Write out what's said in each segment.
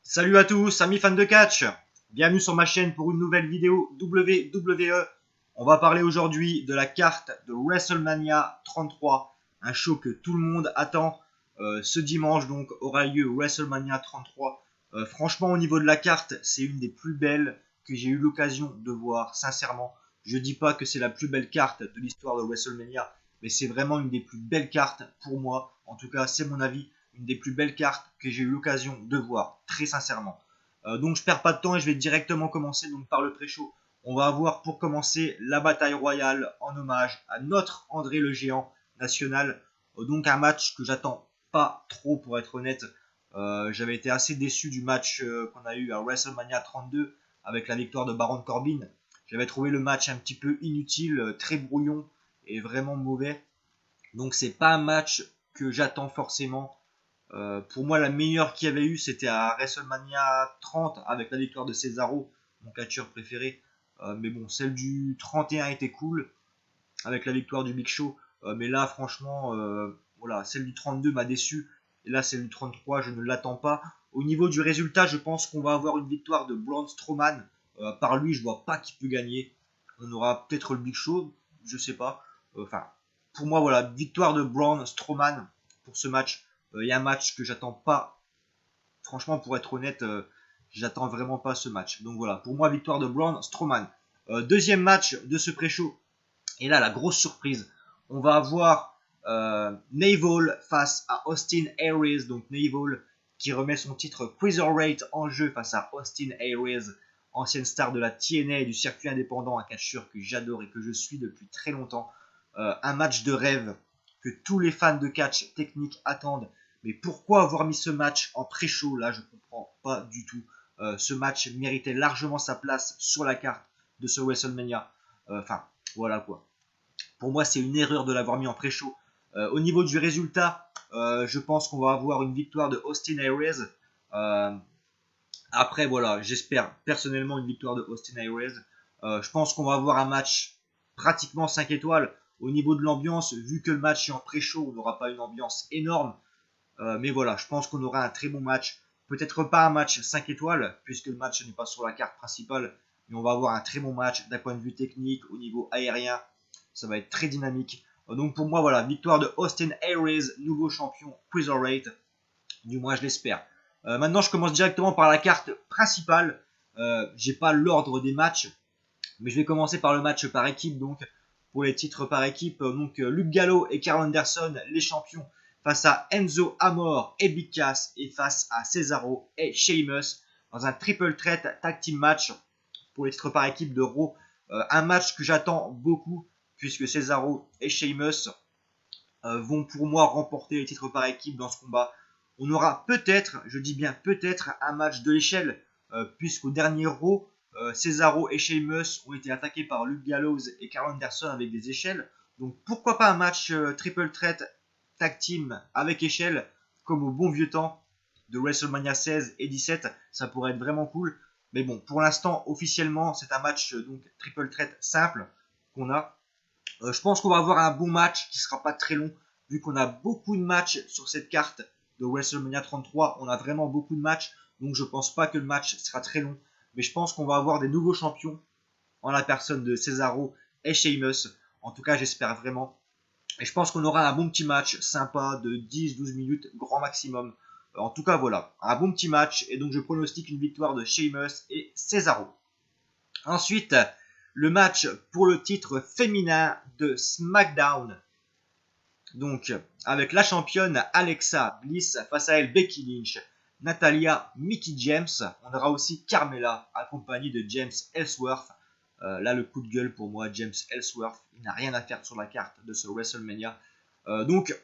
Salut à tous, amis fans de catch. Bienvenue sur ma chaîne pour une nouvelle vidéo WWE. On va parler aujourd'hui de la carte de WrestleMania 33, un show que tout le monde attend. Ce dimanche donc aura lieu WrestleMania 33. Franchement, au niveau de la carte, c'est une des plus belles que j'ai eu l'occasion de voir, sincèrement. Je dis pas que c'est la plus belle carte de l'histoire de WrestleMania, mais c'est vraiment une des plus belles cartes pour moi. En tout cas, c'est mon avis, une des plus belles cartes que j'ai eu l'occasion de voir, très sincèrement. Donc je perds pas de temps et je vais directement commencer donc par le pré-show. On va avoir pour commencer la bataille royale en hommage à notre André le Géant national. Donc un match que j'attends pas trop pour être honnête. J'avais été assez déçu du match qu'on a eu à WrestleMania 32 avec la victoire de Baron Corbin. J'avais trouvé le match un petit peu inutile, très brouillon et vraiment mauvais. Donc c'est pas un match que j'attends forcément. Pour moi, la meilleure qu'il y avait eu, c'était à WrestleMania 30 avec la victoire de Cesaro, mon catcheur préféré. Mais bon, celle du 31 était cool avec la victoire du Big Show. Mais là, franchement, voilà, celle du 32 m'a déçu. Et là, celle du 33, je ne l'attends pas. Au niveau du résultat, je pense qu'on va avoir une victoire de Braun Strowman. Par lui, je vois pas qui peut gagner. On aura peut-être le Big Show, je sais pas. Enfin, pour moi, voilà, victoire de Braun Strowman pour ce match. Il y a un match que j'attends pas. Franchement, pour être honnête, j'attends vraiment pas ce match. Donc voilà, pour moi, victoire de Braun Strowman. Deuxième match de ce pré-show. Et là, la grosse surprise, on va avoir Naval face à Austin Aries. Donc Naval qui remet son titre Cruiserweight en jeu face à Austin Aries, ancienne star de la TNA et du circuit indépendant, un catcheur que j'adore et que je suis depuis très longtemps. Un match de rêve que tous les fans de catch technique attendent. Mais pourquoi avoir mis ce match en pré-show? Là, je comprends pas du tout. Ce match méritait largement sa place sur la carte de ce WrestleMania. Enfin, voilà quoi. Pour moi, c'est une erreur de l'avoir mis en pré-show. Au niveau du résultat, je pense qu'on va avoir une victoire de Austin Aries. Après, voilà, j'espère personnellement une victoire de Austin Aries. Je pense qu'on va avoir un match pratiquement 5 étoiles. Au niveau de l'ambiance, vu que le match est en pré-show, on n'aura pas une ambiance énorme. Mais voilà, je pense qu'on aura un très bon match. Peut-être pas un match 5 étoiles, puisque le match n'est pas sur la carte principale. Mais on va avoir un très bon match d'un point de vue technique, au niveau aérien. Ça va être très dynamique. Donc pour moi, voilà, victoire de Austin Aries, nouveau champion Cruiserweight. Du moins, je l'espère. Maintenant, je commence directement par la carte principale. J'ai pas l'ordre des matchs, mais je vais commencer par le match par équipe. Donc, pour les titres par équipe, Luke Gallo et Karl Anderson, les champions, face à Enzo Amore et Big Cass, et face à Cesaro et Sheamus, dans un triple threat tag team match pour les titres par équipe de Raw. Un match que j'attends beaucoup, puisque Cesaro et Sheamus vont pour moi remporter les titres par équipe dans ce combat. On aura peut-être, je dis bien peut-être, un match de l'échelle, puisqu'au dernier Raw, Cesaro et Sheamus ont été attaqués par Luke Gallows et Karl Anderson avec des échelles. Donc pourquoi pas un match triple threat tag team avec échelle, comme au bon vieux temps de WrestleMania 16 et 17, ça pourrait être vraiment cool. Mais bon, pour l'instant, officiellement, c'est un match donc triple threat simple qu'on a. Je pense qu'on va avoir un bon match qui sera pas très long, vu qu'on a beaucoup de matchs sur cette carte de WrestleMania 33. On a vraiment beaucoup de matchs, donc je pense pas que le match sera très long. Mais je pense qu'on va avoir des nouveaux champions en la personne de Cesaro et Sheamus. En tout cas, j'espère vraiment. Et je pense qu'on aura un bon petit match sympa de 10-12 minutes, grand maximum. En tout cas, voilà, un bon petit match. Et donc, je pronostique une victoire de Sheamus et Cesaro. Ensuite, le match pour le titre féminin de SmackDown. Donc, avec la championne Alexa Bliss face à elle Becky Lynch, Natalia, Mickie James. On aura aussi Carmella accompagnée de James Ellsworth. Là, le coup de gueule pour moi, James Ellsworth. Il n'a rien à faire sur la carte de ce WrestleMania. Donc,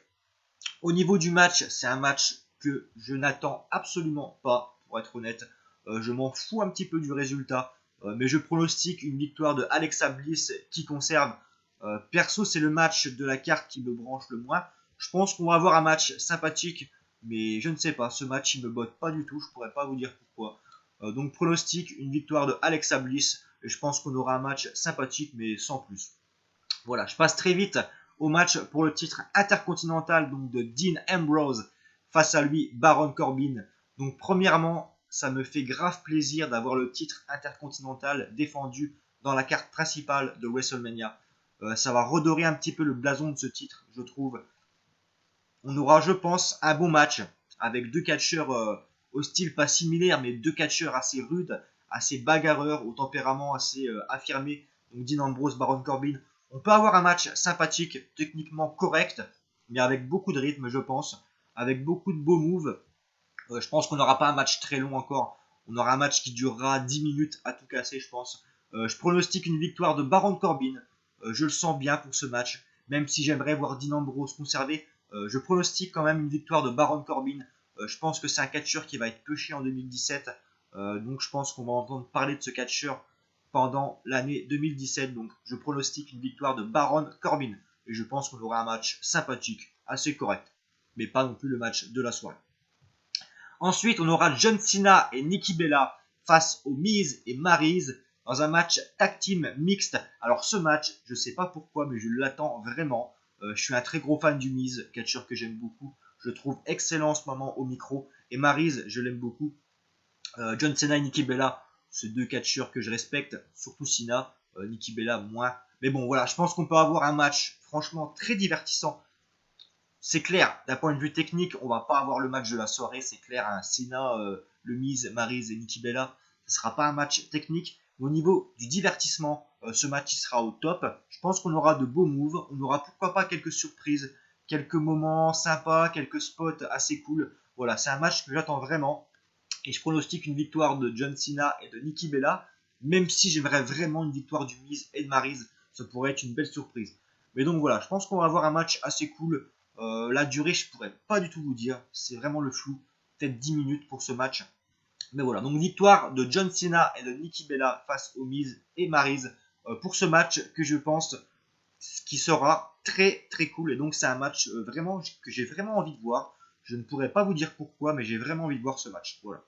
au niveau du match, c'est un match que je n'attends absolument pas, pour être honnête. Je m'en fous un petit peu du résultat. Mais je pronostique une victoire de Alexa Bliss qui conserve. Perso, c'est le match de la carte qui me branche le moins. Je pense qu'on va avoir un match sympathique, mais je ne sais pas. Ce match, il me botte pas du tout. Je pourrais pas vous dire pourquoi. Donc, pronostique une victoire de Alexa Bliss. Et je pense qu'on aura un match sympathique, mais sans plus. Voilà, je passe très vite au match pour le titre intercontinental donc de Dean Ambrose face à lui Baron Corbin. Donc, premièrement, ça me fait grave plaisir d'avoir le titre intercontinental défendu dans la carte principale de WrestleMania. Ça va redorer un petit peu le blason de ce titre, je trouve. On aura, je pense, un bon match avec deux catcheurs au style pas similaire, mais deux catcheurs assez rudes, assez bagarreurs, au tempérament assez affirmé. Donc Dean Ambrose, Baron Corbin. On peut avoir un match sympathique, techniquement correct, mais avec beaucoup de rythme, je pense, avec beaucoup de beaux moves. Je pense qu'on n'aura pas un match très long encore. On aura un match qui durera 10 minutes à tout casser, je pense. Je pronostique une victoire de Baron Corbin. Je le sens bien pour ce match, même si j'aimerais voir Dean Ambrose conserver. Je pronostique quand même une victoire de Baron Corbin. Je pense que c'est un catcheur qui va être pêché en 2017. Donc je pense qu'on va entendre parler de ce catcheur pendant l'année 2017. Donc je pronostique une victoire de Baron Corbin. Et je pense qu'on aura un match sympathique, assez correct. Mais pas non plus le match de la soirée. Ensuite, on aura John Cena et Nikki Bella face aux Miz et Maryse dans un match tag team mixte. Alors ce match, je ne sais pas pourquoi, mais je l'attends vraiment. Je suis un très gros fan du Miz, catcheur que j'aime beaucoup. Je le trouve excellent en ce moment au micro. Et Maryse, je l'aime beaucoup. John Cena et Nikki Bella, c'est deux catcheurs que je respecte, surtout Cena. Nikki Bella, moins. Mais bon, voilà, je pense qu'on peut avoir un match franchement très divertissant. C'est clair, d'un point de vue technique, on va pas avoir le match de la soirée, c'est clair, un Cena, le Miz, Maryse et Nikki Bella, ce sera pas un match technique. Mais au niveau du divertissement, ce match il sera au top. Je pense qu'on aura de beaux moves, on aura pourquoi pas quelques surprises, quelques moments sympas, quelques spots assez cool. Voilà, c'est un match que j'attends vraiment. Et je pronostique une victoire de John Cena et de Nikki Bella, même si j'aimerais vraiment une victoire du Miz et de Maryse, ça pourrait être une belle surprise. Mais donc voilà, je pense qu'on va avoir un match assez cool. La durée, je pourrais pas du tout vous dire. C'est vraiment le flou. Peut-être 10 minutes pour ce match. Mais voilà, donc victoire de John Cena et de Nikki Bella face aux Miz et Maryse pour ce match que je pense qui sera très très cool. Et donc c'est un match vraiment que j'ai vraiment envie de voir. Je ne pourrais pas vous dire pourquoi, mais j'ai vraiment envie de voir ce match. Voilà.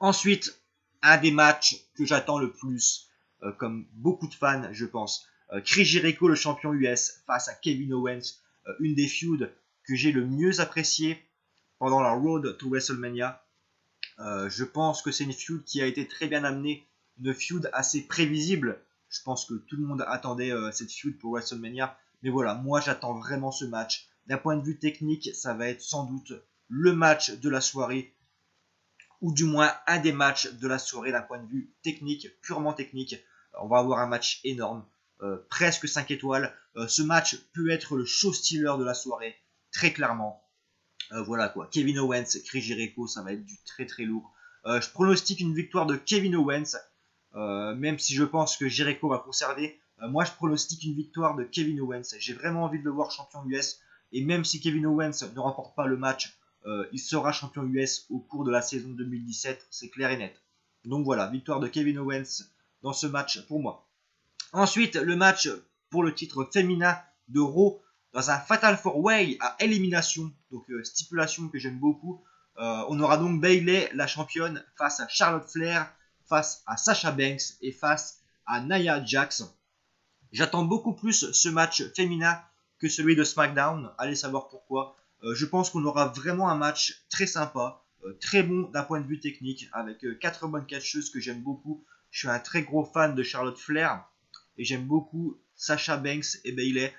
Ensuite, un des matchs que j'attends le plus, comme beaucoup de fans, je pense. Chris Jericho, le champion US, face à Kevin Owens. Une des feuds que j'ai le mieux apprécié pendant la Road to WrestleMania. Je pense que c'est une feud qui a été très bien amenée, une feud assez prévisible. Je pense que tout le monde attendait cette feud pour WrestleMania. Mais voilà, moi j'attends vraiment ce match. D'un point de vue technique, ça va être sans doute le match de la soirée, ou du moins un des matchs de la soirée d'un point de vue technique, purement technique. On va avoir un match énorme, presque 5 étoiles. Ce match peut être le show stealer de la soirée, très clairement. Voilà quoi, Kevin Owens, Chris Jericho, ça va être du très très lourd. Je pronostique une victoire de Kevin Owens, même si je pense que Jericho va conserver. Moi je pronostique une victoire de Kevin Owens. J'ai vraiment envie de le voir champion US. Et même si Kevin Owens ne remporte pas le match, il sera champion US au cours de la saison 2017, c'est clair et net. Donc voilà, victoire de Kevin Owens dans ce match pour moi. Ensuite, le match pour le titre féminin de Raw dans un Fatal 4-Way à élimination, donc stipulation que j'aime beaucoup. On aura donc Bayley, la championne, face à Charlotte Flair, face à Sasha Banks et face à Nia Jax. J'attends beaucoup plus ce match féminin que celui de SmackDown, allez savoir pourquoi. Je pense qu'on aura vraiment un match très sympa, très bon d'un point de vue technique, avec 4 bonnes catcheuses que j'aime beaucoup. Je suis un très gros fan de Charlotte Flair et j'aime beaucoup Sasha Banks et Bayley.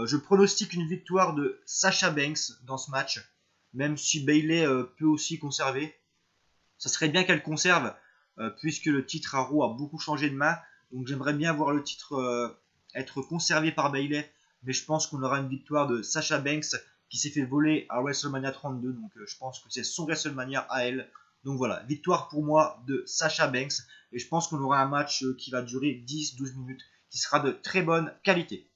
Je pronostique une victoire de Sasha Banks dans ce match, même si Bayley peut aussi conserver. Ça serait bien qu'elle conserve, puisque le titre à Raw a beaucoup changé de main. Donc j'aimerais bien voir le titre être conservé par Bayley, mais je pense qu'on aura une victoire de Sasha Banks qui s'est fait voler à WrestleMania 32. Donc je pense que c'est son WrestleMania à elle. Donc voilà, victoire pour moi de Sasha Banks. Et je pense qu'on aura un match qui va durer 10-12 minutes, qui sera de très bonne qualité.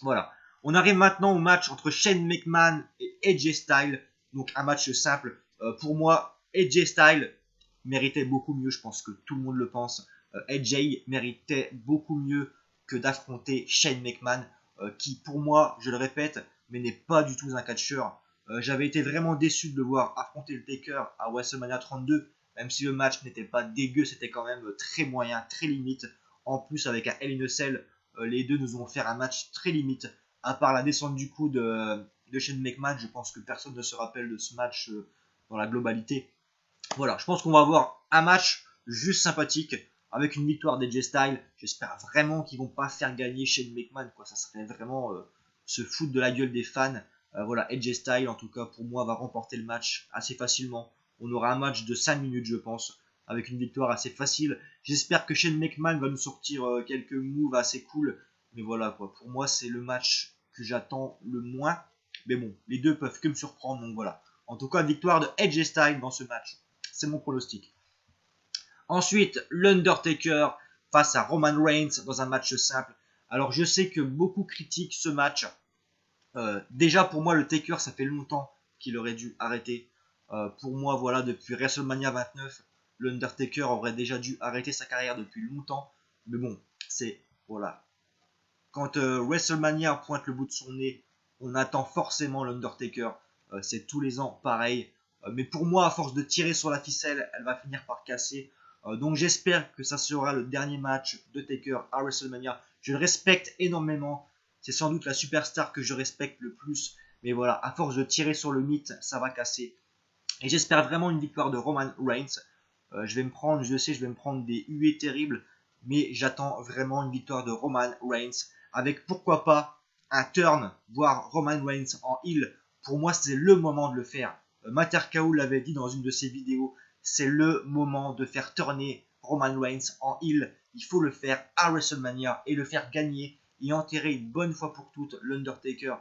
Voilà. On arrive maintenant au match entre Shane McMahon et AJ Styles. Donc un match simple. Pour moi, AJ Styles méritait beaucoup mieux. Je pense que tout le monde le pense. AJ méritait beaucoup mieux que d'affronter Shane McMahon, qui pour moi, je le répète, mais n'est pas du tout un catcheur. J'avais été vraiment déçu de le voir affronter le Taker à WrestleMania 32. Même si le match n'était pas dégueu, c'était quand même très moyen, très limite. En plus, avec un Hell in a Cell, les deux nous ont offert un match très limite. À part la descente du coup de Shane McMahon, je pense que personne ne se rappelle de ce match dans la globalité. Voilà, je pense qu'on va avoir un match juste sympathique avec une victoire d'AJ Styles. J'espère vraiment qu'ils vont pas faire gagner Shane McMahon, quoi. Ça serait vraiment se foutre de la gueule des fans. Voilà, AJ Styles, en tout cas, pour moi, va remporter le match assez facilement. On aura un match de 5 minutes, je pense, avec une victoire assez facile. J'espère que Shane McMahon va nous sortir quelques moves assez cool. Mais voilà, quoi. Pour moi, c'est le match que j'attends le moins. Mais bon, les deux peuvent que me surprendre, donc voilà. En tout cas, victoire de AJ Styles dans ce match. C'est mon pronostic. Ensuite, l'Undertaker face à Roman Reigns dans un match simple. Alors, je sais que beaucoup critiquent ce match. Déjà, pour moi, le Taker, ça fait longtemps qu'il aurait dû arrêter. Pour moi, voilà, depuis WrestleMania 29, l'Undertaker aurait déjà dû arrêter sa carrière depuis longtemps. Mais bon, c'est, voilà. Quand WrestleMania pointe le bout de son nez, on attend forcément l'Undertaker. C'est tous les ans pareil. Mais pour moi, à force de tirer sur la ficelle, elle va finir par casser. Donc j'espère que ça sera le dernier match de Taker à WrestleMania. Je le respecte énormément. C'est sans doute la superstar que je respecte le plus. Mais voilà, à force de tirer sur le mythe, ça va casser. Et j'espère vraiment une victoire de Roman Reigns. Je vais me prendre, je sais, je vais me prendre des huées terribles. Mais j'attends vraiment une victoire de Roman Reigns. Avec pourquoi pas un turn, voire Roman Reigns en heel. Pour moi, c'est le moment de le faire. Matt Kao l'avait dit dans une de ses vidéos. C'est le moment de faire turner Roman Reigns en heel. Il faut le faire à WrestleMania et le faire gagner et enterrer une bonne fois pour toutes l'Undertaker.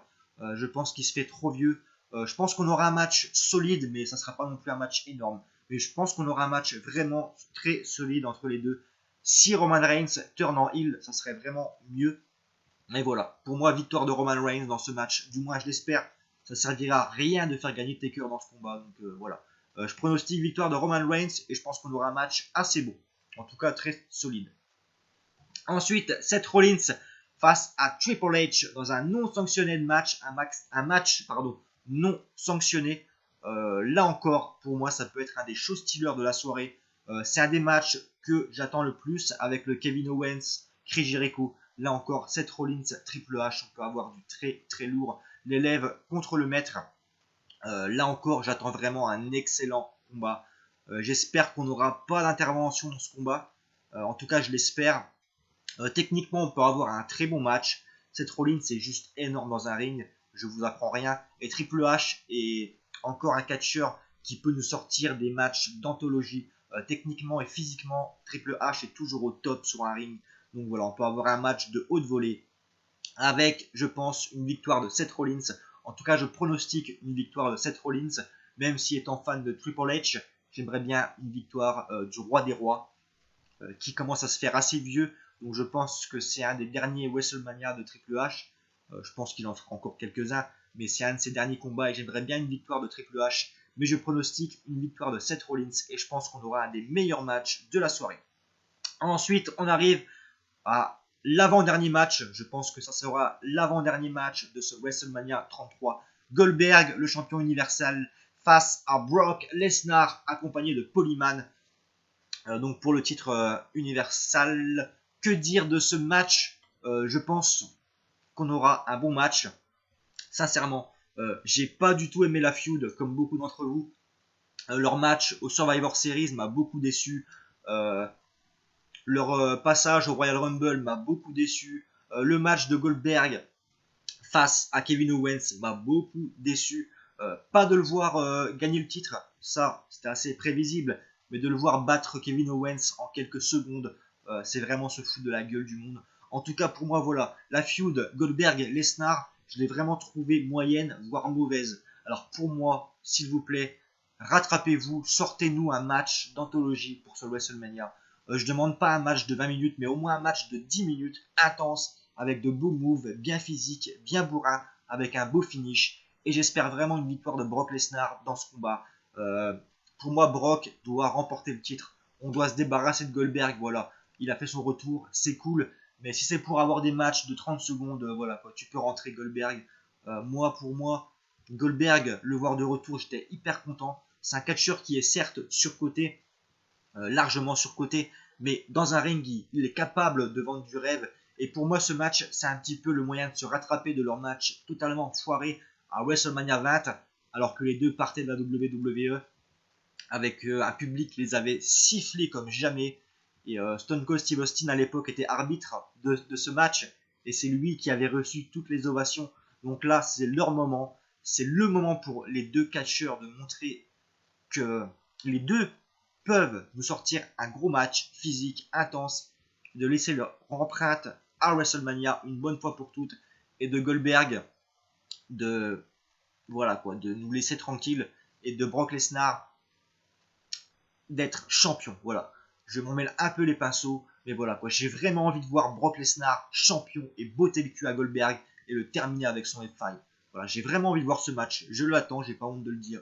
Je pense qu'il se fait trop vieux. Je pense qu'on aura un match solide, mais ça ne sera pas non plus un match énorme. Mais je pense qu'on aura un match vraiment très solide entre les deux. Si Roman Reigns turn en heel, ça serait vraiment mieux. Mais voilà, pour moi, victoire de Roman Reigns dans ce match, du moins je l'espère. Ça servira à rien de faire gagner Taker dans ce combat. Donc voilà. Je pronostique victoire de Roman Reigns et je pense qu'on aura un match assez beau. En tout cas, très solide. Ensuite, Seth Rollins face à Triple H dans un non sanctionné match, un match non sanctionné. Là encore, pour moi, ça peut être un des show stealers de la soirée. C'est un des matchs que j'attends le plus avec le Kevin Owens, Chris Jericho. Là encore, Seth Rollins, Triple H, on peut avoir du très très lourd. L'élève contre le maître. Là encore, j'attends vraiment un excellent combat. J'espère qu'on n'aura pas d'intervention dans ce combat. En tout cas, je l'espère. Techniquement, on peut avoir un très bon match. Seth Rollins, c'est juste énorme dans un ring. Je vous apprends rien. Et Triple H est encore un catcheur qui peut nous sortir des matchs d'anthologie. Techniquement et physiquement, Triple H est toujours au top sur un ring. Donc voilà, on peut avoir un match de haute volée avec, je pense, une victoire de Seth Rollins. En tout cas, je pronostique une victoire de Seth Rollins. Même si étant fan de Triple H, j'aimerais bien une victoire du roi des rois qui commence à se faire assez vieux. Donc je pense que c'est un des derniers WrestleMania de Triple H. Je pense qu'il en fera encore quelques-uns, mais c'est un de ses derniers combats et j'aimerais bien une victoire de Triple H. Mais je pronostique une victoire de Seth Rollins et je pense qu'on aura un des meilleurs matchs de la soirée. Ensuite, on arrive à l'avant-dernier match. Je pense que ça sera l'avant-dernier match de ce WrestleMania 33. Goldberg, le champion universel, face à Brock Lesnar, accompagné de Polyman. Donc pour le titre universal, que dire de ce match? Je pense qu'on aura un bon match. Sincèrement, j'ai pas du tout aimé la feud comme beaucoup d'entre vous. Leur match au Survivor Series m'a beaucoup déçu. Leur passage au Royal Rumble m'a beaucoup déçu. Le match de Goldberg face à Kevin Owens m'a beaucoup déçu. Pas de le voir gagner le titre, ça c'était assez prévisible, mais de le voir battre Kevin Owens en quelques secondes, c'est vraiment se foutre de la gueule du monde. En tout cas pour moi voilà, la feud Goldberg-Lesnar, je l'ai vraiment trouvée moyenne, voire mauvaise. Alors pour moi, s'il vous plaît, rattrapez-vous, sortez-nous un match d'anthologie pour ce WrestleMania. Je demande pas un match de 20 minutes, mais au moins un match de 10 minutes, intense, avec de beaux moves, bien physiques, bien bourrin, avec un beau finish. Et j'espère vraiment une victoire de Brock Lesnar dans ce combat. Pour moi, Brock doit remporter le titre. On doit se débarrasser de Goldberg, voilà. Il a fait son retour, c'est cool. Mais si c'est pour avoir des matchs de 30 secondes, voilà quoi, tu peux rentrer Goldberg. Pour moi, Goldberg, le voir de retour, j'étais hyper content. C'est un catcheur qui est certes surcoté, largement surcoté, mais dans un ring, il est capable de vendre du rêve. Et pour moi, ce match, c'est un petit peu le moyen de se rattraper de leur match totalement foiré à WrestleMania 20, alors que les deux partaient de la WWE. avec un public qui les avait sifflés comme jamais. Et Stone Cold Steve Austin à l'époque était arbitre de ce match. Et c'est lui qui avait reçu toutes les ovations. Donc là, c'est leur moment. C'est le moment pour les deux catcheurs de montrer que les deux peuvent nous sortir un gros match physique, intense, de laisser leur empreinte à WrestleMania une bonne fois pour toutes, et de Goldberg de voilà quoi, de nous laisser tranquille, et de Brock Lesnar d'être champion. Voilà, je m'en mêle un peu les pinceaux, mais voilà quoi, j'ai vraiment envie de voir Brock Lesnar champion et botter le cul à Goldberg et le terminer avec son F5. Voilà, j'ai vraiment envie de voir ce match, je l'attends, j'ai pas honte de le dire.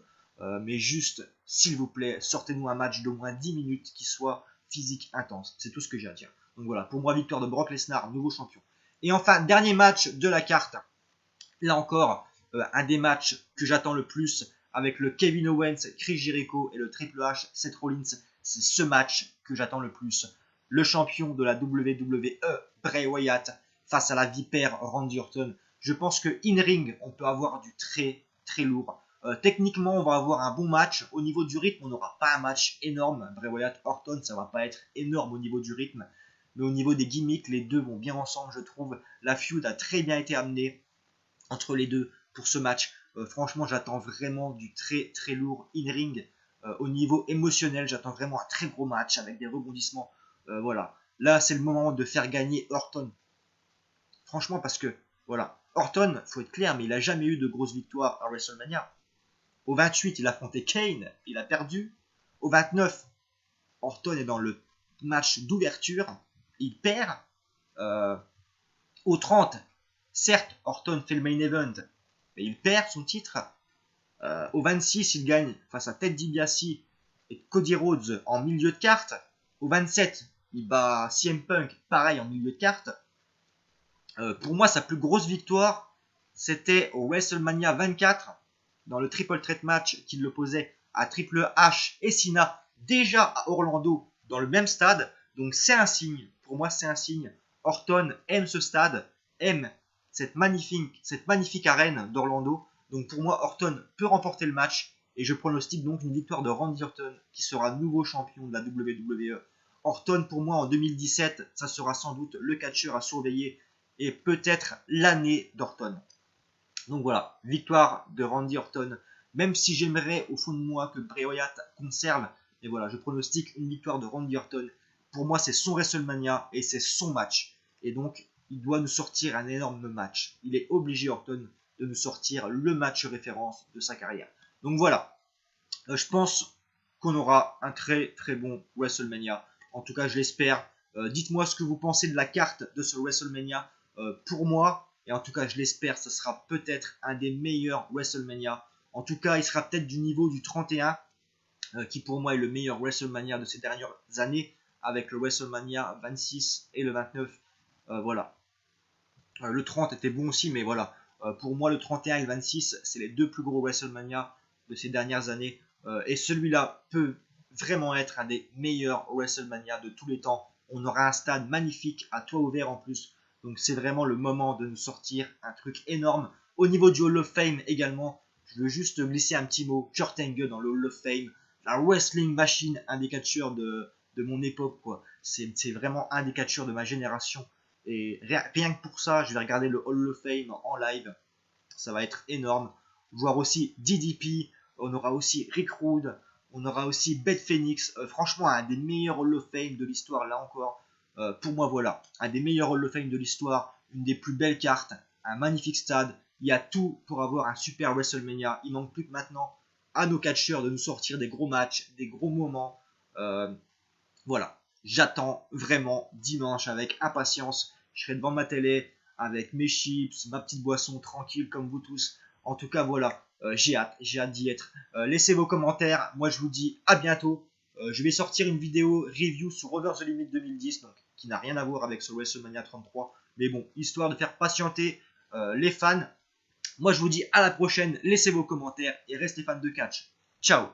Mais juste, s'il vous plaît, sortez-nous un match d'au moins 10 minutes qui soit physique, intense. C'est tout ce que j'ai à dire. Donc voilà, pour moi, victoire de Brock Lesnar, nouveau champion. Et enfin, dernier match de la carte. Là encore, un des matchs que j'attends le plus avec le Kevin Owens, Chris Jericho et le Triple H, Seth Rollins. C'est ce match que j'attends le plus. Le champion de la WWE, Bray Wyatt, face à la vipère Randy Orton. Je pense que in-ring, on peut avoir du très très lourd. Techniquement, on va avoir un bon match. Au niveau du rythme, on n'aura pas un match énorme. Bray Wyatt, Orton, ça va pas être énorme au niveau du rythme. Mais au niveau des gimmicks, les deux vont bien ensemble, je trouve. La feud a très bien été amenée entre les deux pour ce match. Franchement, j'attends vraiment du très très lourd in-ring. Au niveau émotionnel, j'attends vraiment un très gros match avec des rebondissements. Voilà. Là, c'est le moment de faire gagner Orton. Franchement, parce que, voilà. Orton, faut être clair, mais il n'a jamais eu de grosse victoire à WrestleMania. Au 28, il a affronté Kane, il a perdu. Au 29, Orton est dans le match d'ouverture, il perd. Au 30, certes, Orton fait le main event, mais il perd son titre. Au 26, il gagne face à Ted DiBiase et Cody Rhodes en milieu de carte. Au 27, il bat CM Punk, pareil en milieu de carte. Pour moi, sa plus grosse victoire, c'était au WrestleMania 24, dans le Triple Threat match qui l'opposait à Triple H et Cena, déjà à Orlando, dans le même stade. Donc c'est un signe, pour moi c'est un signe. Orton aime ce stade, aime cette magnifique arène d'Orlando. Donc pour moi, Orton peut remporter le match. Et je pronostique donc une victoire de Randy Orton, qui sera nouveau champion de la WWE. Orton, pour moi, en 2017, ça sera sans doute le catcheur à surveiller et peut-être l'année d'Orton. Donc voilà, victoire de Randy Orton, même si j'aimerais au fond de moi que Bray Wyatt conserve, mais voilà, je pronostique une victoire de Randy Orton. Pour moi, c'est son WrestleMania et c'est son match. Et donc, il doit nous sortir un énorme match. Il est obligé, Orton, de nous sortir le match référence de sa carrière. Donc voilà, je pense qu'on aura un très très bon WrestleMania. En tout cas, je l'espère. Dites-moi ce que vous pensez de la carte de ce WrestleMania. Pour moi, et en tout cas je l'espère, ça sera peut-être un des meilleurs WrestleMania. En tout cas, il sera peut-être du niveau du 31, qui pour moi est le meilleur WrestleMania de ces dernières années, avec le WrestleMania 26 et le 29. Voilà. Le 30 était bon aussi, mais voilà. Pour moi, le 31 et le 26, c'est les deux plus gros WrestleMania de ces dernières années. Et celui-là peut vraiment être un des meilleurs WrestleMania de tous les temps. On aura un stade magnifique, à toit ouvert en plus. Donc c'est vraiment le moment de nous sortir un truc énorme. Au niveau du Hall of Fame également, je veux juste glisser un petit mot. Kurt Angle dans le Hall of Fame. La wrestling machine, un des catcheurs de mon époque, quoi. C'est vraiment un des catcheurs de ma génération. Et rien que pour ça, je vais regarder le Hall of Fame en live. Ça va être énorme. Voir aussi DDP, on aura aussi Rick Rude, on aura aussi Beth Phoenix. Franchement, un des meilleurs Hall of Fame de l'histoire, là encore. Pour moi, voilà. Un des meilleurs Hall of Fame de l'histoire, une des plus belles cartes, un magnifique stade. Il y a tout pour avoir un super WrestleMania. Il manque plus que maintenant à nos catcheurs de nous sortir des gros matchs, des gros moments. Voilà. J'attends vraiment dimanche avec impatience. Je serai devant ma télé avec mes chips, ma petite boisson tranquille comme vous tous. En tout cas, voilà, j'ai hâte d'y être. Laissez vos commentaires. Moi, je vous dis à bientôt. Je vais sortir une vidéo review sur Over the Limit 2010, donc, qui n'a rien à voir avec ce WrestleMania 33. Mais bon, histoire de faire patienter les fans. Moi, je vous dis à la prochaine. Laissez vos commentaires et restez fans de catch. Ciao!